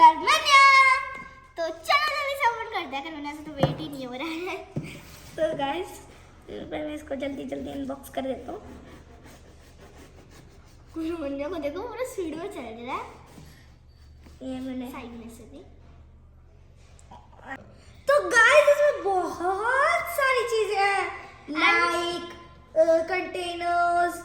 अरमानिया। तो चलो जल्दी से ओपन करते हैं, अरमानिया से तो वेट ही नहीं हो रहा है। तो गाइस मैं इसको जल्दी जल्दी अनबॉक्स कर देता हूँ। अरमानिया को देखो पूरा स्पीड में चल रहा है। ये मैंने साइड में से भी। तो गाइस इसमें बहुत सारी चीजें हैं, लाइक कंटेनर्स,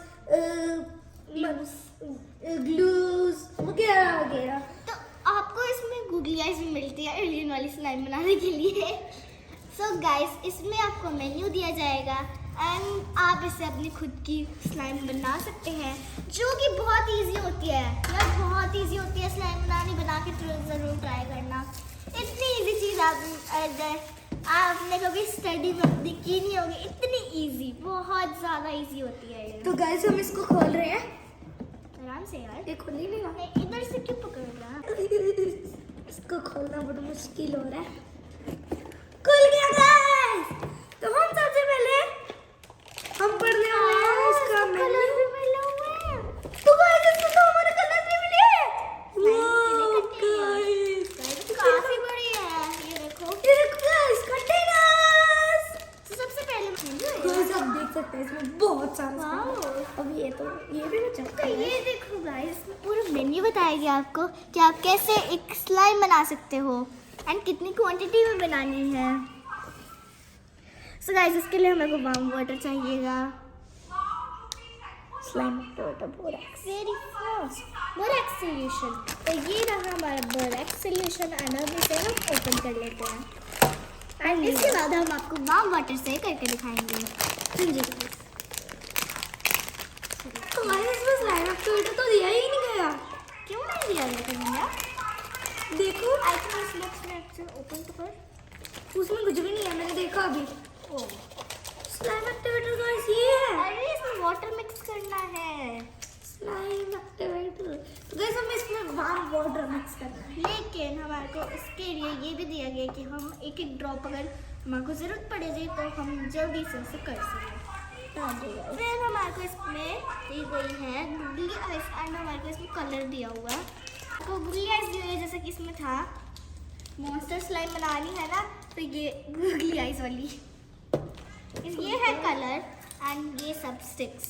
ग्लूज वगैरह वगैरह। तो आपको इसमें गूगली आइज भी मिलती है एलियन वाली स्लाइम बनाने के लिए। सो गाइस इसमें आपको मेन्यू दिया जाएगा एंड आप इससे अपनी खुद की स्लाइम बना सकते हैं, जो कि बहुत इजी होती है यार, बहुत इजी होती है स्लाइम बनानी। बना के ज़रूर ट्राई करना। इतनी इजी चीज़ आपने कभी स्टडी में अपनी की नहीं होगी, इतनी इजी, बहुत ज़्यादा इजी होती है ये। तो गाइस हम इसको खोल रहे हैं। आराम से यार, ये खोल ही नहीं रहा। इधर से क्यों पकड़ रहा है? इसको खोलना बड़ा मुश्किल हो रहा है। खुल गया गाइस। तो हम सबसे पहले हम पढ़ने वाले हैं इसका मेन्यू। तो गाइस इसमें तो हमारे कलर भी मिले हैं। वाओ गाइस काफी बड़ी है, ये देखो। ये देखो गाइस कंटेनर्स। तो सबसे पहले गाइस आप देख सकते हैं इसमें बहुत सारा सामान है। अब ये भी बचा तो ये देखो गाइस, पूरा मेन्यू बताएगी आपको कि आप कैसे एक स्लाइम बना सकते हो एंड कितनी क्वांटिटी में बनानी है। सो गाइस इसके लिए हमें को वार्म वाटर चाहिएगा। Slime total borax. Very fast borax solution. तो ये रहा हमारा बोरैक्स सॉल्यूशन एंड अब इसे हम ओपन कर लेते हैं एंड इसके बाद हम आपको वार्म वाटर से करके दिखाएंगे। जी तो गाइस इसमें स्लाइम एक्टिवेटर तो दिया ही नहीं गया। क्यों नहीं दिया गया तुमने? देखो आई थिंक इसमें ओपन तो कर। उसमें कुछ भी नहीं है, मैंने देखा अभी। ओह स्लाइम एक्टिवेटर गाइस ये है। अरे इसमें वाटर मिक्स करना है। Slime activator. तो गाइस हमें इसमें वार्म वाटर मिक्स करना है। लेकिन हमारे को इसके लिए ये भी दिया गया कि हम एक एक ड्रॉप अगर हमारे को ज़रूरत पड़ेगी तो हम जल्दी से उसे कर सकें। फिर हमारे को इसमें दी गई है गूगली आइस एंड हमारे को इसमें कलर दिया हुआ है। तो गूगली आइस दी हुई है जैसे कि इसमें था मॉन्स्टर स्लाइम बनानी है ना, तो ये गूगली आइस वाली। ये है कलर एंड ये सब स्टिक्स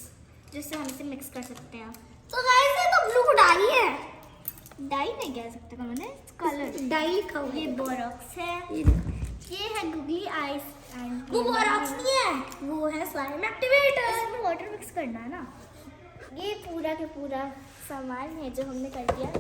जिससे हम इसे मिक्स कर सकते हैं। तो गाइस ये तो ब्लू डाई है। डाई नहीं कह सकते मैंने, कलर डाई लिखा हुआ ये बोरॉक्स है, ये है गूगली आइस एंड वो बोरॉक्स नहीं है, वो है स्लाइम एक्टिवेटर। इसमें वाटर मिक्स करना है ना। ये पूरा के पूरा सामान है जो हमने कर दिया।